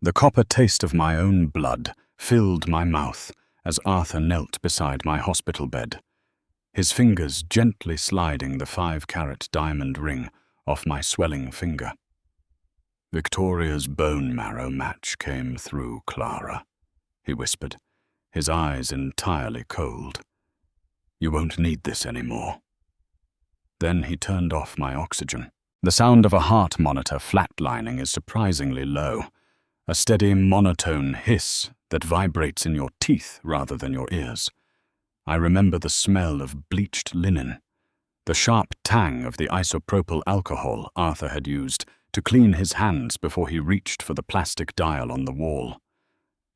The copper taste of my own blood filled my mouth as Arthur knelt beside my hospital bed, his fingers gently sliding the 5-carat diamond ring off my swelling finger. "Victoria's bone marrow match came through, Clara," he whispered, his eyes entirely cold. "You won't need this anymore." Then he turned off my oxygen. The sound of a heart monitor flatlining is surprisingly low, a steady monotone hiss that vibrates in your teeth rather than your ears. I remember the smell of bleached linen, the sharp tang of the isopropyl alcohol Arthur had used to clean his hands before he reached for the plastic dial on the wall,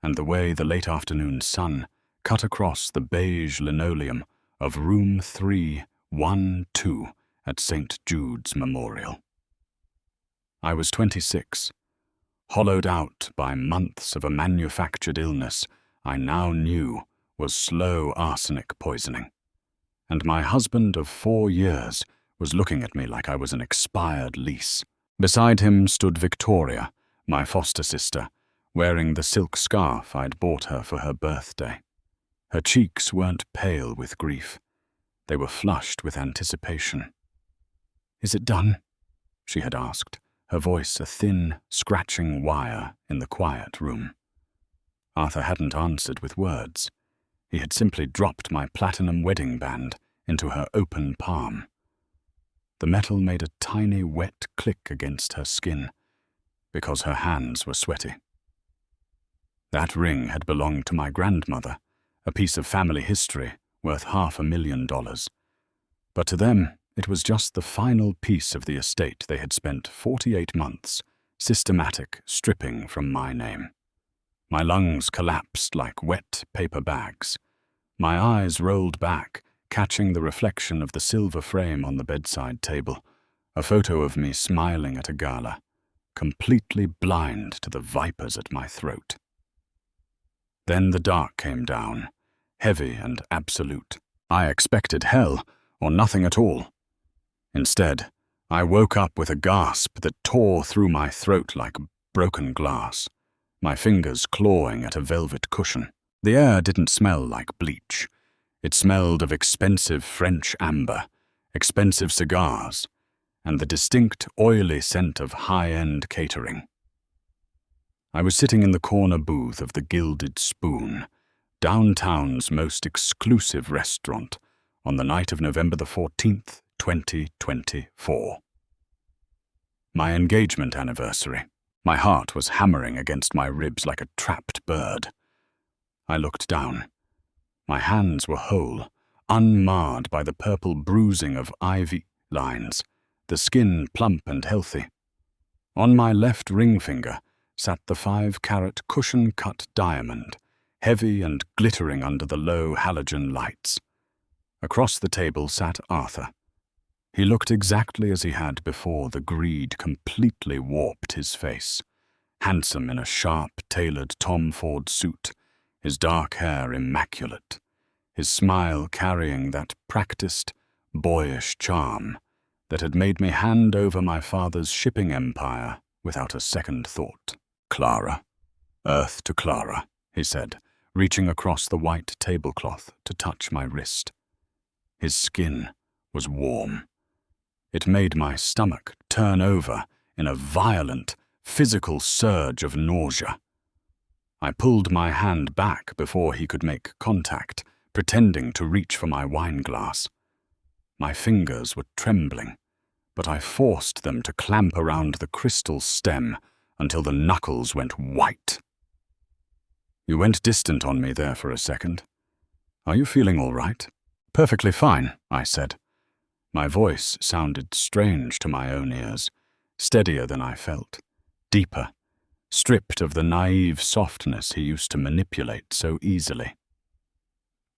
and the way the late afternoon sun cut across the beige linoleum of room 312 at St. Jude's Memorial. I was 26, hollowed out by months of a manufactured illness I now knew was slow arsenic poisoning, and my husband of 4 years was looking at me like I was an expired lease. Beside him stood Victoria, my foster sister, wearing the silk scarf I'd bought her for her birthday. Her cheeks weren't pale with grief. They were flushed with anticipation. "Is it done?" she had asked, her voice a thin, scratching wire in the quiet room. Arthur hadn't answered with words. He had simply dropped my platinum wedding band into her open palm. The metal made a tiny wet click against her skin, because her hands were sweaty. That ring had belonged to my grandmother, a piece of family history worth $500,000. But to them, it was just the final piece of the estate they had spent 48 months, systematic stripping from my name. My lungs collapsed like wet paper bags. My eyes rolled back, catching the reflection of the silver frame on the bedside table, a photo of me smiling at a gala, completely blind to the vipers at my throat. Then the dark came down, heavy and absolute. I expected hell, or nothing at all. Instead, I woke up with a gasp that tore through my throat like broken glass, my fingers clawing at a velvet cushion. The air didn't smell like bleach. It smelled of expensive French amber, expensive cigars, and the distinct oily scent of high-end catering. I was sitting in the corner booth of the Gilded Spoon, downtown's most exclusive restaurant, on the night of November the 14th, 2024. My engagement anniversary. My heart was hammering against my ribs like a trapped bird. I looked down. My hands were whole, unmarred by the purple bruising of ivy lines, the skin plump and healthy. On my left ring finger sat the 5-carat cushion-cut diamond, heavy and glittering under the low halogen lights. Across the table sat Arthur. He looked exactly as he had before the greed completely warped his face, handsome in a sharp, tailored Tom Ford suit, his dark hair immaculate, his smile carrying that practiced, boyish charm that had made me hand over my father's shipping empire without a second thought. "Clara, earth to Clara," he said, reaching across the white tablecloth to touch my wrist. His skin was warm. It made my stomach turn over in a violent, physical surge of nausea. I pulled my hand back before he could make contact, pretending to reach for my wineglass. My fingers were trembling, but I forced them to clamp around the crystal stem until the knuckles went white. "You went distant on me there for a second. Are you feeling all right?" "Perfectly fine," I said. My voice sounded strange to my own ears, steadier than I felt, deeper, stripped of the naive softness he used to manipulate so easily.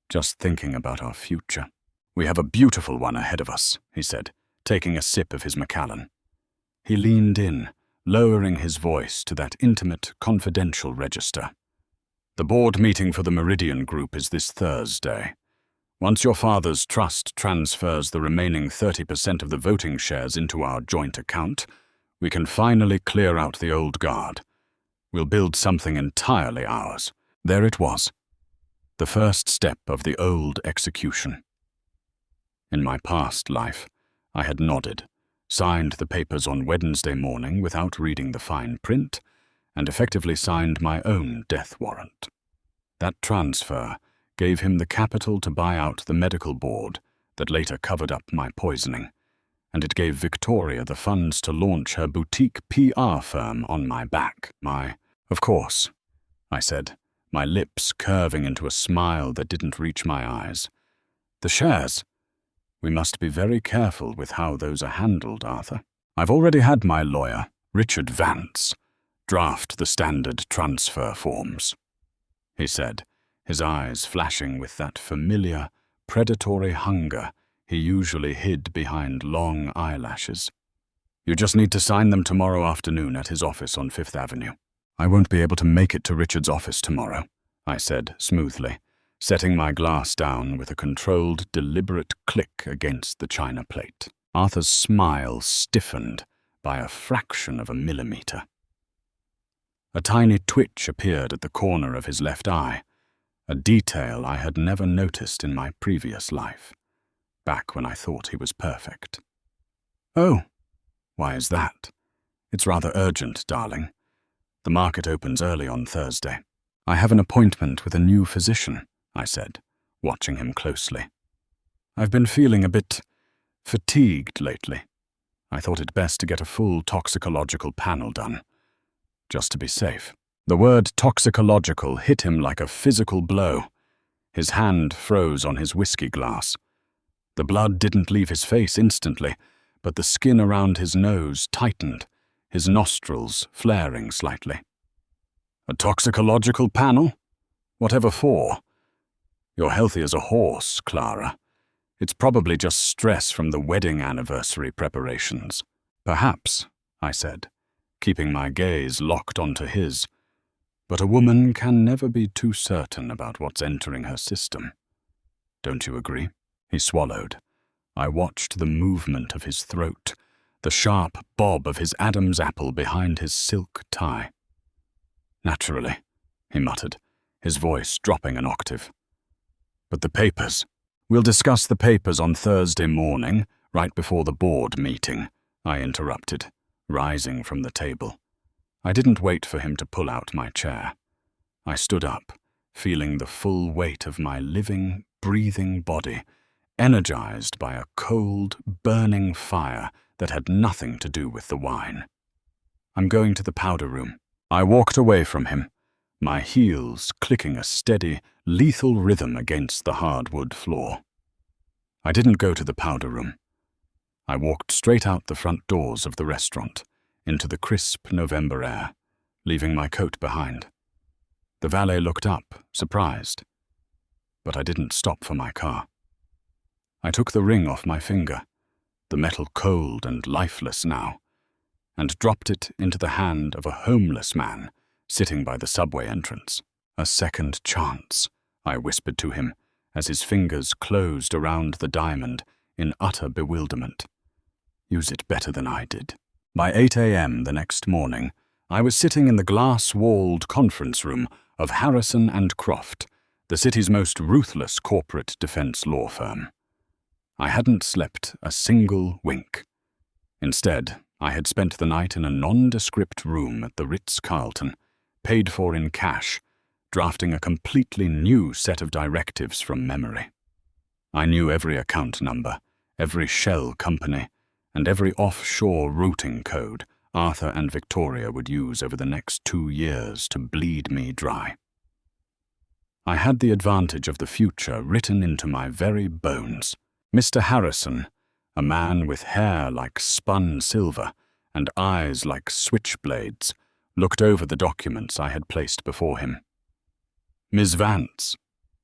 "Just thinking about our future. We have a beautiful one ahead of us," he said, taking a sip of his Macallan. He leaned in, lowering his voice to that intimate, confidential register. "The board meeting for the Meridian Group is this Thursday. Once your father's trust transfers the remaining 30% of the voting shares into our joint account, we can finally clear out the old guard. We'll build something entirely ours. There it was, the first step of the old execution. In my past life, I had nodded, signed the papers on Wednesday morning without reading the fine print, and effectively signed my own death warrant. That transfer gave him the capital to buy out the medical board that later covered up my poisoning, and it gave Victoria the funds to launch her boutique PR firm on my back. Of course, I said, my lips curving into a smile that didn't reach my eyes. The shares. We must be very careful with how those are handled, Arthur. I've already had my lawyer, Richard Vance, draft the standard transfer forms, he said, his eyes flashing with that familiar, predatory hunger he usually hid behind long eyelashes. You just need to sign them tomorrow afternoon at his office on Fifth Avenue. I won't be able to make it to Richard's office tomorrow, I said smoothly, setting my glass down with a controlled, deliberate click against the china plate. Arthur's smile stiffened by a fraction of a millimeter. A tiny twitch appeared at the corner of his left eye, a detail I had never noticed in my previous life, back when I thought he was perfect. Oh, why is that? It's rather urgent, darling. The market opens early on Thursday. I have an appointment with a new physician, I said, watching him closely. I've been feeling a bit fatigued lately. I thought it best to get a full toxicological panel done, just to be safe. The word toxicological hit him like a physical blow. His hand froze on his whiskey glass. The blood didn't leave his face instantly, but the skin around his nose tightened, his nostrils flaring slightly. A toxicological panel? Whatever for? You're healthy as a horse, Clara. It's probably just stress from the wedding anniversary preparations. Perhaps, I said, keeping my gaze locked onto his. But a woman can never be too certain about what's entering her system. Don't you agree? He swallowed. I watched the movement of his throat, the sharp bob of his Adam's apple behind his silk tie. Naturally, he muttered, his voice dropping an octave. But the papers. We'll discuss the papers on Thursday morning, right before the board meeting, I interrupted, rising from the table. I didn't wait for him to pull out my chair. I stood up, feeling the full weight of my living, breathing body, energized by a cold, burning fire that had nothing to do with the wine. I'm going to the powder room. I walked away from him, my heels clicking a steady, lethal rhythm against the hardwood floor. I didn't go to the powder room. I walked straight out the front doors of the restaurant, into the crisp November air, leaving my coat behind. The valet looked up, surprised, but I didn't stop for my car. I took the ring off my finger, the metal cold and lifeless now, and dropped it into the hand of a homeless man sitting by the subway entrance. A second chance, I whispered to him as his fingers closed around the diamond in utter bewilderment. Use it better than I did. By 8 a.m. the next morning, I was sitting in the glass-walled conference room of Harrison and Croft, the city's most ruthless corporate defense law firm. I hadn't slept a single wink. Instead, I had spent the night in a nondescript room at the Ritz-Carlton, paid for in cash, drafting a completely new set of directives from memory. I knew every account number, every shell company, and every offshore routing code Arthur and Victoria would use over the next 2 years to bleed me dry. I had the advantage of the future written into my very bones. Mr. Harrison, a man with hair like spun silver and eyes like switchblades, looked over the documents I had placed before him. Ms. Vance,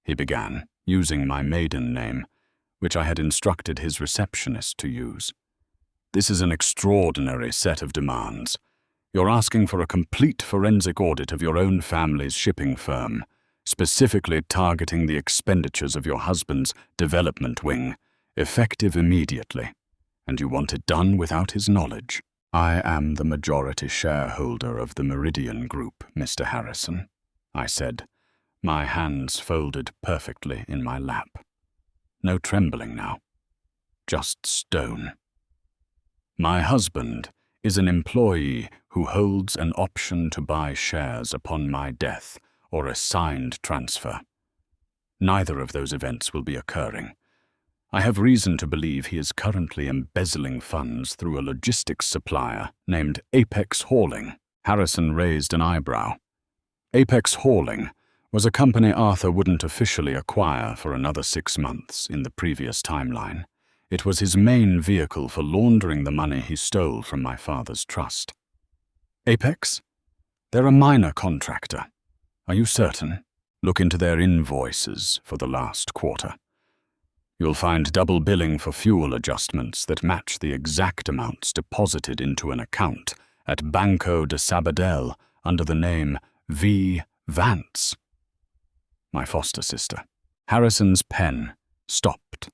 he began, using my maiden name, which I had instructed his receptionist to use. This is an extraordinary set of demands. You're asking for a complete forensic audit of your own family's shipping firm, specifically targeting the expenditures of your husband's development wing, effective immediately, and you want it done without his knowledge. I am the majority shareholder of the Meridian Group, Mr. Harrison, I said, my hands folded perfectly in my lap. No trembling now, just stone. My husband is an employee who holds an option to buy shares upon my death or a signed transfer. Neither of those events will be occurring. I have reason to believe he is currently embezzling funds through a logistics supplier named Apex Hauling. Harrison raised an eyebrow. Apex Hauling was a company Arthur wouldn't officially acquire for another 6 months in the previous timeline. It was his main vehicle for laundering the money he stole from my father's trust. Apex? They're a minor contractor. Are you certain? Look into their invoices for the last quarter. You'll find double billing for fuel adjustments that match the exact amounts deposited into an account at Banco de Sabadell under the name V. Vance. My foster sister. Harrison's pen stopped.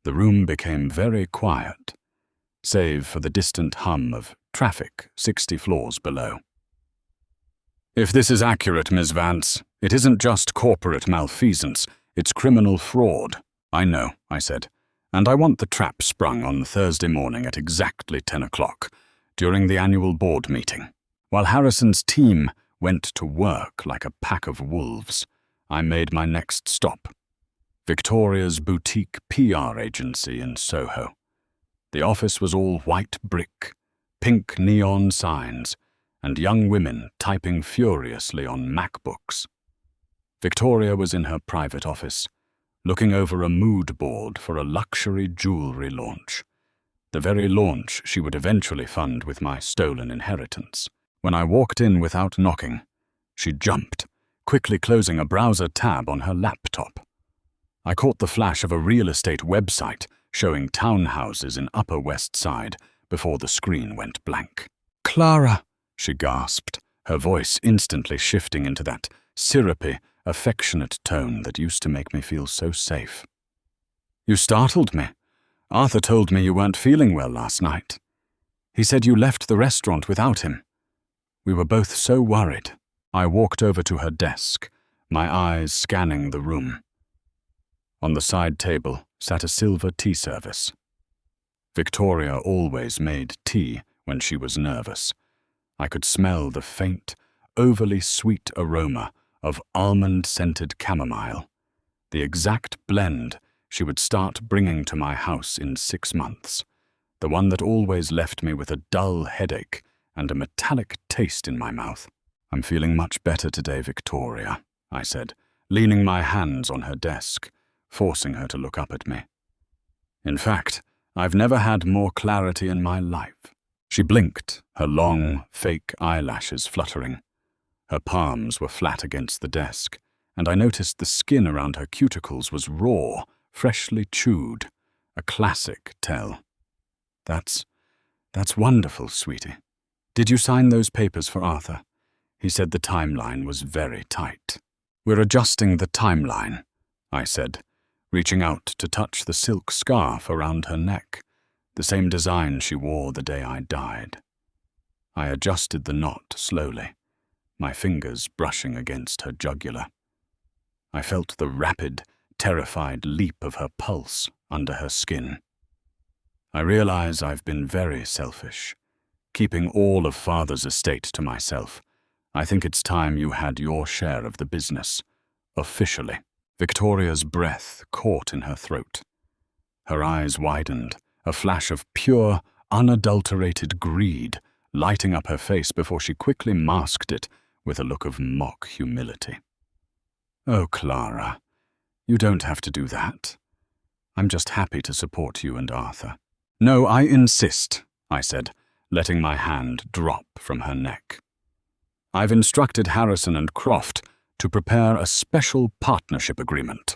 The room became very quiet, save for the distant hum of traffic 60 floors below. If this is accurate, Ms. Vance, it isn't just corporate malfeasance, it's criminal fraud. I know, I said, and I want the trap sprung on Thursday morning at exactly 10 o'clock, during the annual board meeting. While Harrison's team went to work like a pack of wolves, I made my next stop. Victoria's boutique PR agency in Soho. The office was all white brick, pink neon signs, and young women typing furiously on MacBooks. Victoria was in her private office, looking over a mood board for a luxury jewelry launch. The very launch she would eventually fund with my stolen inheritance. When I walked in without knocking, she jumped, quickly closing a browser tab on her laptop. I caught the flash of a real estate website showing townhouses in Upper West Side before the screen went blank. "Clara," she gasped, her voice instantly shifting into that syrupy, affectionate tone that used to make me feel so safe. "You startled me. Arthur told me you weren't feeling well last night. He said you left the restaurant without him. We were both so worried." I walked over to her desk, my eyes scanning the room. On the side table sat a silver tea service. Victoria always made tea when she was nervous. I could smell the faint, overly sweet aroma of almond-scented chamomile, the exact blend she would start bringing to my house in 6 months, the one that always left me with a dull headache and a metallic taste in my mouth. "I'm feeling much better today, Victoria," I said, leaning my hands on her desk, forcing her to look up at me. "In fact, I've never had more clarity in my life." She blinked, her long, fake eyelashes fluttering. Her palms were flat against the desk, and I noticed the skin around her cuticles was raw, freshly chewed, a classic tell. That's wonderful, sweetie. Did you sign those papers for Arthur? He said the timeline was very tight." "We're adjusting the timeline," I said, reaching out to touch the silk scarf around her neck, the same design she wore the day I died. I adjusted the knot slowly, my fingers brushing against her jugular. I felt the rapid, terrified leap of her pulse under her skin. "I realize I've been very selfish, keeping all of Father's estate to myself. I think it's time you had your share of the business, officially." Victoria's breath caught in her throat. Her eyes widened, a flash of pure, unadulterated greed lighting up her face before she quickly masked it with a look of mock humility. "Oh, Clara, you don't have to do that. I'm just happy to support you and Arthur." "No, I insist," I said, letting my hand drop from her neck. "I've instructed Harrison and Croft to prepare a special partnership agreement.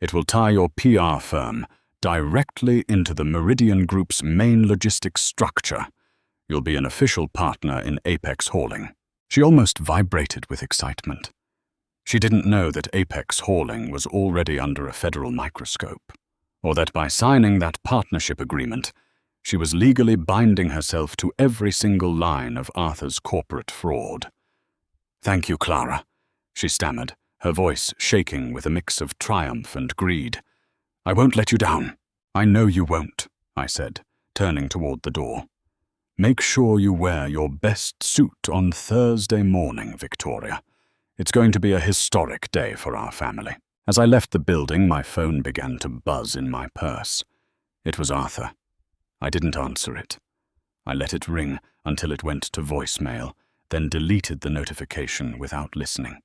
It will tie your PR firm directly into the Meridian Group's main logistics structure. You'll be an official partner in Apex Hauling." She almost vibrated with excitement. She didn't know that Apex Hauling was already under a federal microscope, or that by signing that partnership agreement, She was legally binding herself to every single line of Arthur's corporate fraud. "Thank you, Clara," she stammered, her voice shaking with a mix of triumph and greed. "I won't let you down." "I know you won't," I said, turning toward the door. "Make sure you wear your best suit on Thursday morning, Victoria. It's going to be a historic day for our family." As I left the building, my phone began to buzz in my purse. It was Arthur. I didn't answer it. I let it ring until it went to voicemail, then deleted the notification without listening.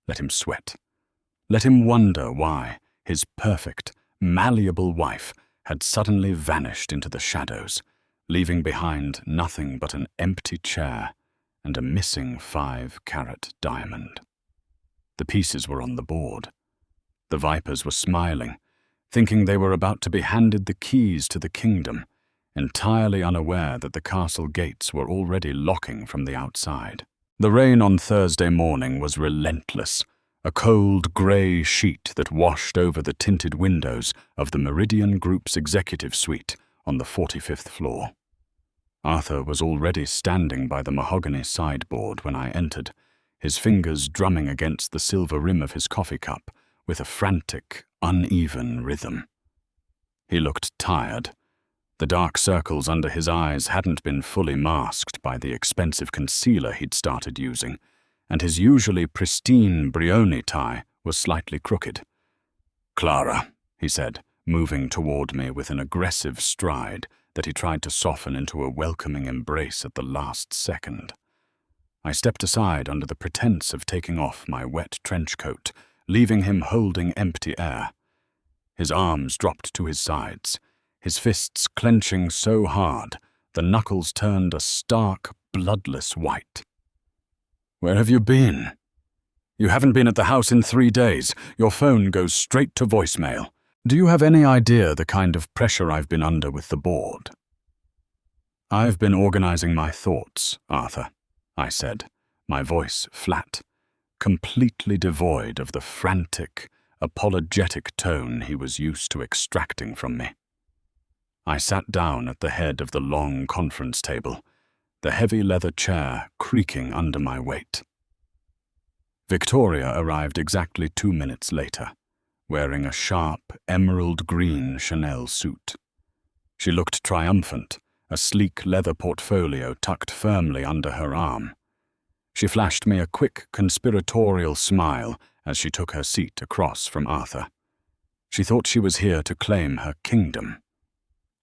Let him sweat. Let him wonder why his perfect, malleable wife had suddenly vanished into the shadows, leaving behind nothing but an empty chair and a missing 5-carat diamond. The pieces were on the board. The vipers were smiling, thinking they were about to be handed the keys to the kingdom, entirely unaware that the castle gates were already locking from the outside. The rain on Thursday morning was relentless, a cold grey sheet that washed over the tinted windows of the Meridian Group's executive suite on the 45th floor. Arthur was already standing by the mahogany sideboard when I entered, his fingers drumming against the silver rim of his coffee cup with a frantic, uneven rhythm. He looked tired. The dark circles under his eyes hadn't been fully masked by the expensive concealer he'd started using, and his usually pristine Brioni tie was slightly crooked. "Clara," he said, moving toward me with an aggressive stride that he tried to soften into a welcoming embrace at the last second. I stepped aside under the pretense of taking off my wet trench coat, leaving him holding empty air. His arms dropped to his sides, his fists clenching so hard the knuckles turned a stark, bloodless white. "Where have you been? You haven't been at the house in 3 days. Your phone goes straight to voicemail. Do you have any idea the kind of pressure I've been under with the board?" "I've been organizing my thoughts, Arthur," I said, my voice flat, completely devoid of the frantic, apologetic tone he was used to extracting from me. I sat down at the head of the long conference table, the heavy leather chair creaking under my weight. Victoria arrived exactly 2 minutes later, wearing a sharp, emerald-green Chanel suit. She looked triumphant, a sleek leather portfolio tucked firmly under her arm. She flashed me a quick, conspiratorial smile as she took her seat across from Arthur. She thought she was here to claim her kingdom.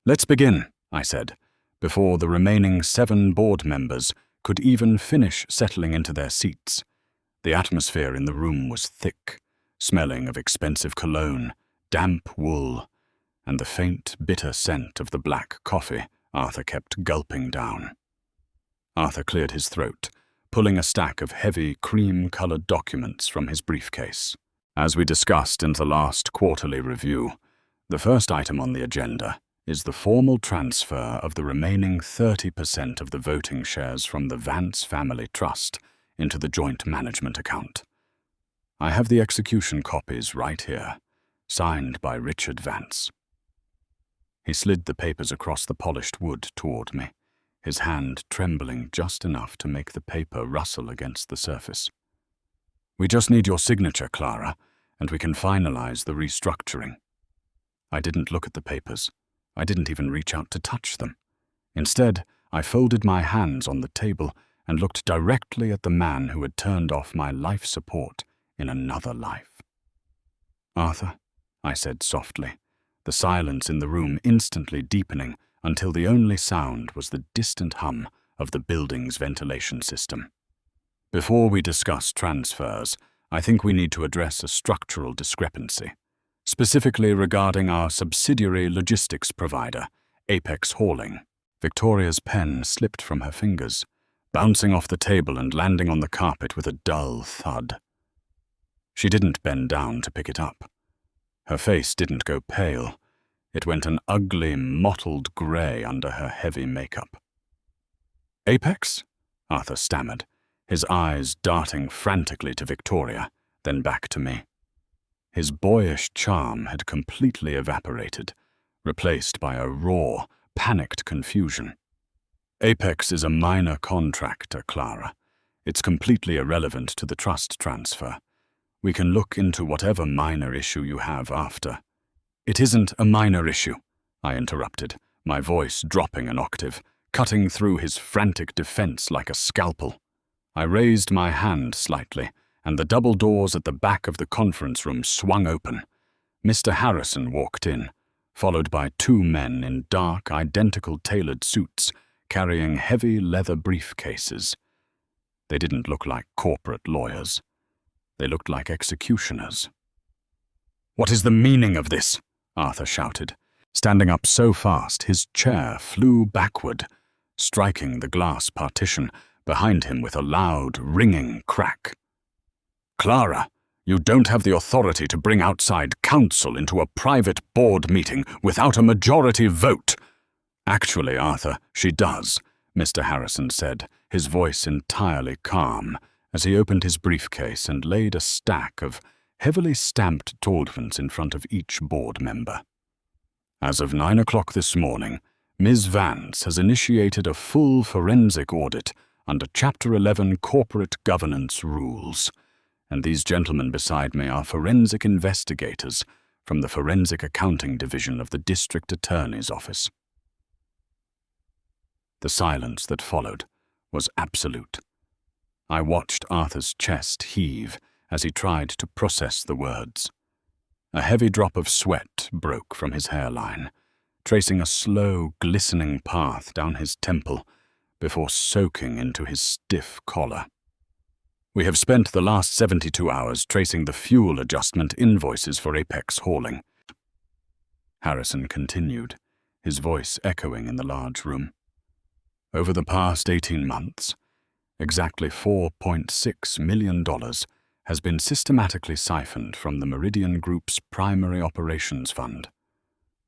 "Let's begin," I said, before the remaining 7 board members could even finish settling into their seats. The atmosphere in the room was thick, smelling of expensive cologne, damp wool, and the faint, bitter scent of the black coffee Arthur kept gulping down. Arthur cleared his throat, pulling a stack of heavy, cream-colored documents from his briefcase. As we discussed in the last quarterly review, the first item on the agenda is the formal transfer of the remaining 30% of the voting shares from the Vance Family Trust into the joint management account. I have the execution copies right here, signed by Richard Vance. He slid the papers across the polished wood toward me, his hand trembling just enough to make the paper rustle against the surface. "We just need your signature, Clara, and we can finalize the restructuring." I didn't look at the papers. I didn't even reach out to touch them. Instead, I folded my hands on the table and looked directly at the man who had turned off my life support in another life. "Arthur," I said softly, the silence in the room instantly deepening until the only sound was the distant hum of the building's ventilation system. "Before we discuss transfers, I think we need to address a structural discrepancy, specifically regarding our subsidiary logistics provider, Apex Hauling." Victoria's pen slipped from her fingers, bouncing off the table and landing on the carpet with a dull thud. She didn't bend down to pick it up. Her face didn't go pale. It went an ugly, mottled grey under her heavy makeup. "Apex?" Arthur stammered, his eyes darting frantically to Victoria, then back to me. His boyish charm had completely evaporated, replaced by a raw, panicked confusion. Apex is a minor contractor, Clara. It's completely irrelevant to the trust transfer. We can look into whatever minor issue you have after. It isn't a minor issue, I interrupted, my voice dropping an octave, cutting through his frantic defense like a scalpel. I raised my hand slightly, and the double doors at the back of the conference room swung open. Mr. Harrison walked in, followed by two men in dark, identical tailored suits, carrying heavy leather briefcases. They didn't look like corporate lawyers. They looked like executioners. "What is the meaning of this?" Arthur shouted, standing up so fast his chair flew backward, striking the glass partition behind him with a loud, ringing crack. "Clara, you don't have the authority to bring outside counsel into a private board meeting without a majority vote." "Actually, Arthur, she does," Mr. Harrison said, his voice entirely calm, as he opened his briefcase and laid a stack of heavily stamped documents in front of each board member. "As of 9 o'clock this morning, Ms. Vance has initiated a full forensic audit under Chapter 11 Corporate Governance Rules, and these gentlemen beside me are forensic investigators from the Forensic Accounting Division of the District Attorney's Office." The silence that followed was absolute. I watched Arthur's chest heave as he tried to process the words. A heavy drop of sweat broke from his hairline, tracing a slow, glistening path down his temple before soaking into his stiff collar. "We have spent the last 72 hours tracing the fuel adjustment invoices for Apex hauling," Harrison continued, his voice echoing in the large room. "Over the past 18 months, exactly $4.6 million has been systematically siphoned from the Meridian Group's primary operations fund.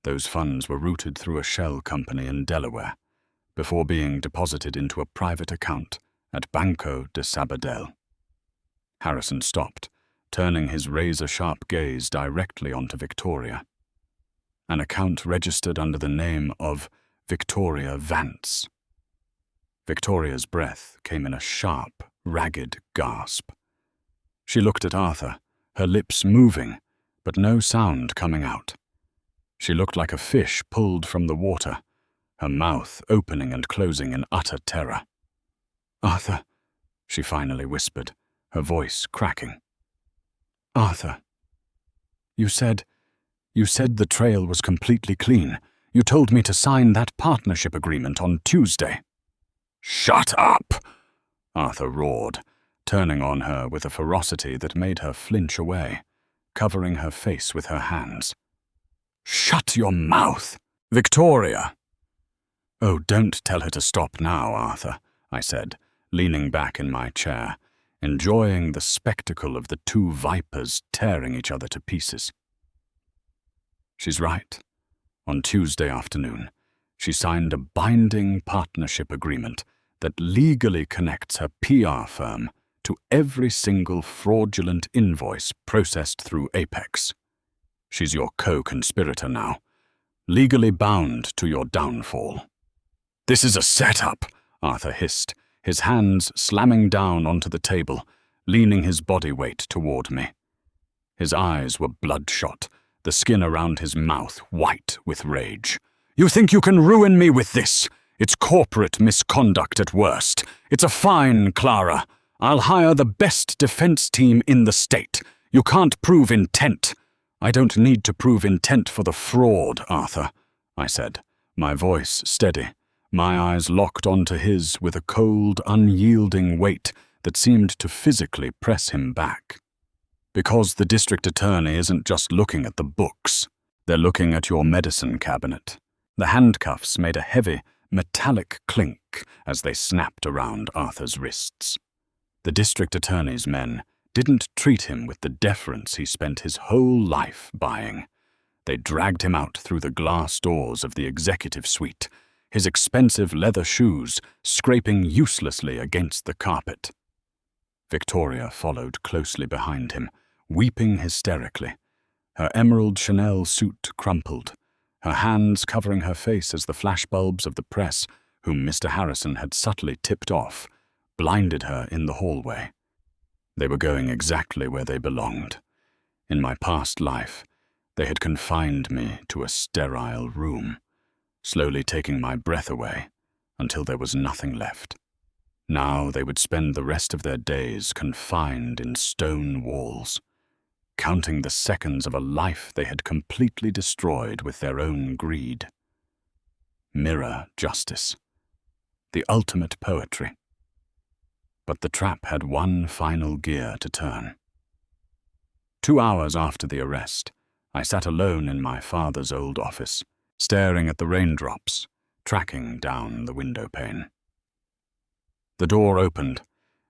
Those funds were routed through a shell company in Delaware before being deposited into a private account at Banco de Sabadell." Harrison stopped, turning his razor-sharp gaze directly onto Victoria. An account registered under the name of Victoria Vance. Victoria's breath came in a sharp, ragged gasp. She looked at Arthur, her lips moving, but no sound coming out. She looked like a fish pulled from the water, her mouth opening and closing in utter terror. "Arthur," she finally whispered, her voice cracking. "Arthur, you said the trail was completely clean. You told me to sign that partnership agreement on Tuesday." "Shut up!" Arthur roared, turning on her with a ferocity that made her flinch away, covering her face with her hands. "Shut your mouth, Victoria!" "Oh, don't tell her to stop now, Arthur," I said, leaning back in my chair, enjoying the spectacle of the two vipers tearing each other to pieces. "She's right. On Tuesday afternoon, she signed a binding partnership agreement that legally connects her PR firm to every single fraudulent invoice processed through Apex. She's your co-conspirator now, legally bound to your downfall." "This is a setup," Arthur hissed, his hands slamming down onto the table, leaning his body weight toward me. His eyes were bloodshot, the skin around his mouth white with rage. "You think you can ruin me with this? It's corporate misconduct at worst. It's a fine, Clara. I'll hire the best defense team in the state. You can't prove intent." "I don't need to prove intent for the fraud, Arthur," I said, my voice steady, my eyes locked onto his with a cold, unyielding weight that seemed to physically press him back. "Because the district attorney isn't just looking at the books. They're looking at your medicine cabinet." The handcuffs made a heavy, metallic clink as they snapped around Arthur's wrists. The district attorney's men didn't treat him with the deference he spent his whole life buying. They dragged him out through the glass doors of the executive suite, his expensive leather shoes scraping uselessly against the carpet. Victoria followed closely behind him, weeping hysterically, her emerald Chanel suit crumpled, her hands covering her face as the flashbulbs of the press, whom Mr. Harrison had subtly tipped off, blinded her in the hallway. They were going exactly where they belonged. In my past life, they had confined me to a sterile room, slowly taking my breath away until there was nothing left. Now they would spend the rest of their days confined in stone walls, counting the seconds of a life they had completely destroyed with their own greed. Mirror justice. The ultimate poetry. But the trap had one final gear to turn. 2 hours after the arrest, I sat alone in my father's old office, staring at the raindrops, tracking down the window pane. The door opened,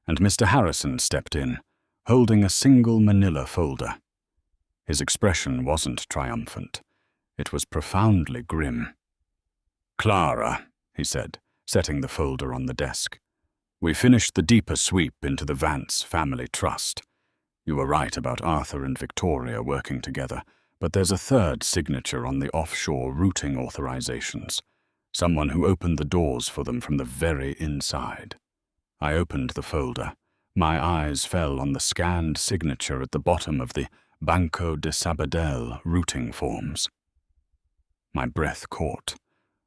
and Mr. Harrison stepped in, holding a single manila folder. His expression wasn't triumphant. It was profoundly grim. "Clara," he said, setting the folder on the desk. "We finished the deeper sweep into the Vance family trust. You were right about Arthur and Victoria working together, but there's a third signature on the offshore routing authorizations, someone who opened the doors for them from the very inside." I opened the folder. My eyes fell on the scanned signature at the bottom of the Banco de Sabadell routing forms. My breath caught,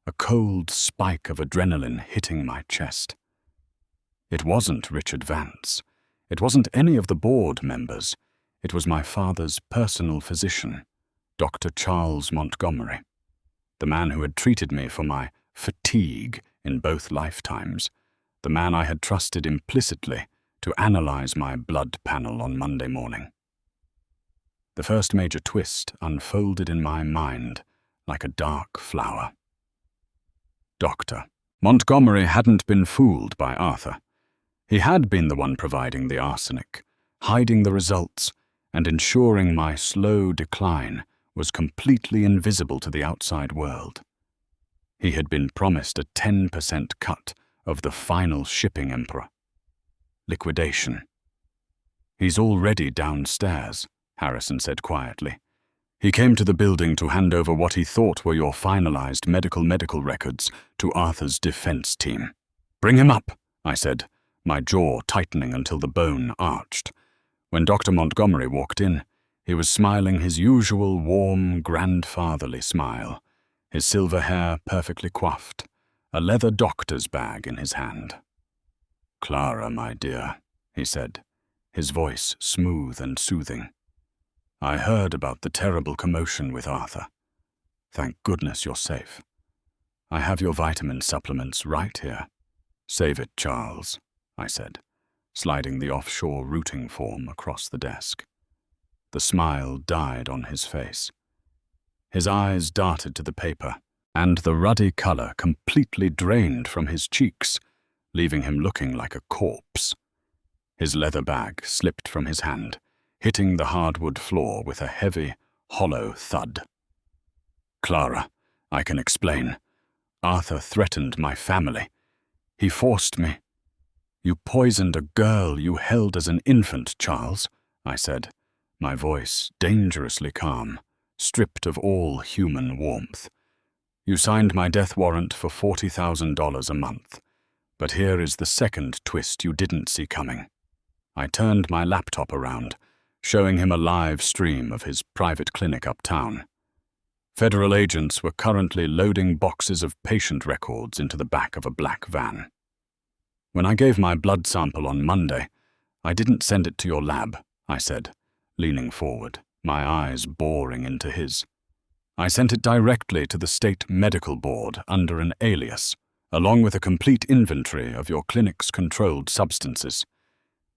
a cold spike of adrenaline hitting my chest. It wasn't Richard Vance. It wasn't any of the board members. It was my father's personal physician, Dr. Charles Montgomery, the man who had treated me for my fatigue in both lifetimes, the man I had trusted implicitly to analyze my blood panel on Monday morning. The first major twist unfolded in my mind like a dark flower. Doctor Montgomery hadn't been fooled by Arthur. He had been the one providing the arsenic, hiding the results, and ensuring my slow decline was completely invisible to the outside world. He had been promised a 10% cut of the final shipping emperor. Liquidation. "He's already downstairs," Harrison said quietly. "He came to the building to hand over what he thought were your finalized medical records to Arthur's defense team." "Bring him up," I said, my jaw tightening until the bone arched. When Dr. Montgomery walked in, he was smiling his usual warm, grandfatherly smile, his silver hair perfectly coiffed, a leather doctor's bag in his hand. "Clara, my dear," he said, his voice smooth and soothing. "I heard about the terrible commotion with Arthur. Thank goodness you're safe. I have your vitamin supplements right here. Save it, Charles," I said, sliding the offshore routing form across the desk. The smile died on his face. His eyes darted to the paper, and the ruddy color completely drained from his cheeks, leaving him looking like a corpse. His leather bag slipped from his hand, hitting the hardwood floor with a heavy, hollow thud. "Clara, I can explain. Arthur threatened my family. He forced me." "You poisoned a girl you held as an infant, Charles," I said, my voice dangerously calm, stripped of all human warmth. "You signed my death warrant for $40,000 a month. But here is the second twist you didn't see coming." I turned my laptop around, showing him a live stream of his private clinic uptown. Federal agents were currently loading boxes of patient records into the back of a black van. "When I gave my blood sample on Monday, I didn't send it to your lab," I said, leaning forward, my eyes boring into his. "I sent it directly to the State Medical Board under an alias, along with a complete inventory of your clinic's controlled substances.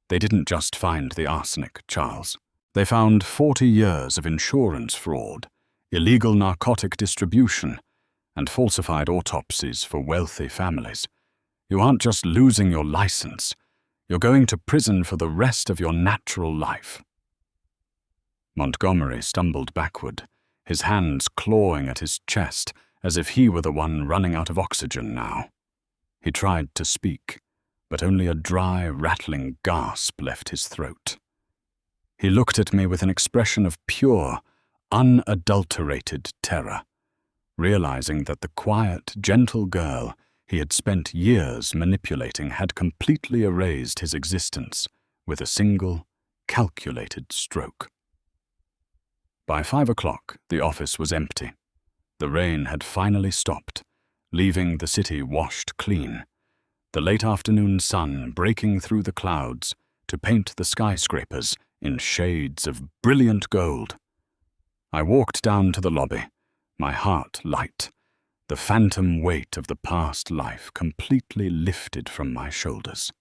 They didn't just find the arsenic, Charles. They found 40 years of insurance fraud, illegal narcotic distribution, and falsified autopsies for wealthy families. You aren't just losing your license, you're going to prison for the rest of your natural life." Montgomery stumbled backward, his hands clawing at his chest as if he were the one running out of oxygen now. He tried to speak, but only a dry, rattling gasp left his throat. He looked at me with an expression of pure, unadulterated terror, realizing that the quiet, gentle girl he had spent years manipulating had completely erased his existence with a single, calculated stroke. By 5 o'clock, the office was empty. The rain had finally stopped, leaving the city washed clean, the late afternoon sun breaking through the clouds to paint the skyscrapers in shades of brilliant gold. I walked down to the lobby, my heart light, the phantom weight of the past life completely lifted from my shoulders.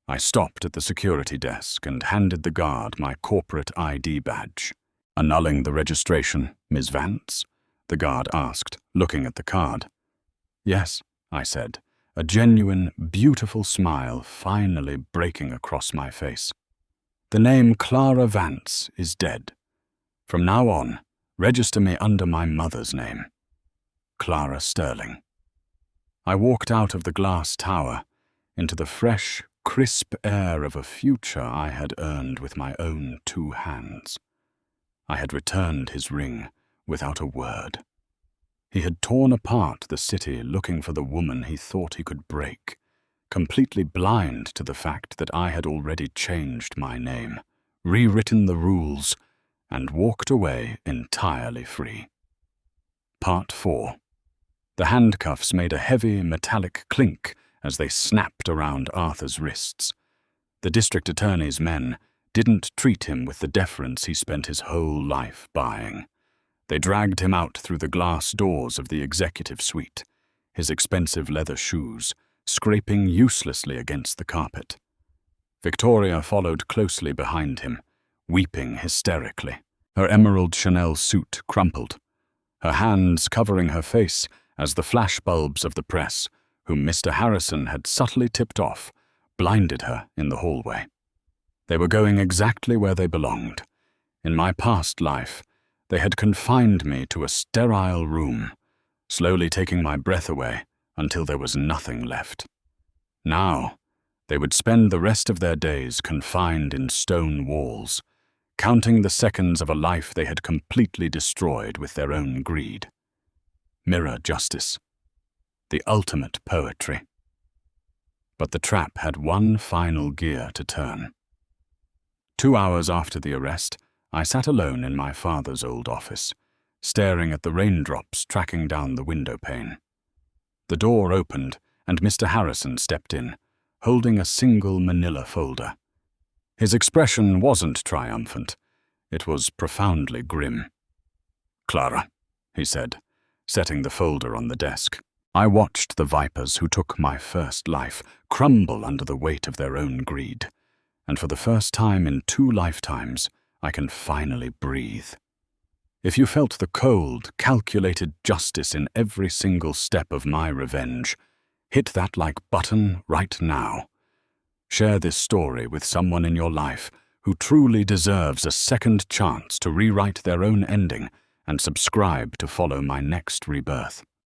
I stopped at the security desk and handed the guard my corporate ID badge. "Annulling the registration, Ms. Vance?" the guard asked, looking at the card. "Yes," I said, a genuine, beautiful smile finally breaking across my face. "The name Clara Vance is dead. From now on, register me under my mother's name, Clara Sterling." I walked out of the glass tower into the fresh, crisp air of a future I had earned with my own 2 hands. I had returned his ring without a word. He had torn apart the city looking for the woman he thought he could break, completely blind to the fact that I had already changed my name, rewritten the rules, and walked away entirely free. Part 4. The handcuffs made a heavy metallic clink as they snapped around Arthur's wrists. The district attorney's men didn't treat him with the deference he spent his whole life buying. They dragged him out through the glass doors of the executive suite, his expensive leather shoes scraping uselessly against the carpet. Victoria followed closely behind him, weeping hysterically, her emerald Chanel suit crumpled, her hands covering her face as the flashbulbs of the press, whom Mr. Harrison had subtly tipped off, blinded her in the hallway. They were going exactly where they belonged. In my past life, they had confined me to a sterile room, slowly taking my breath away until there was nothing left. Now, they would spend the rest of their days confined in stone walls, counting the seconds of a life they had completely destroyed with their own greed. Mirror justice. The ultimate poetry. But the trap had one final gear to turn. 2 hours after the arrest, I sat alone in my father's old office, staring at the raindrops tracking down the window pane. The door opened, and Mr. Harrison stepped in, holding a single manila folder. His expression wasn't triumphant. It was profoundly grim. "Clara," he said, setting the folder on the desk. I watched the vipers who took my first life crumble under the weight of their own greed, and for the first time in 2 lifetimes, I can finally breathe. If you felt the cold, calculated justice in every single step of my revenge, hit that like button right now. Share this story with someone in your life who truly deserves a second chance to rewrite their own ending, and subscribe to follow my next rebirth.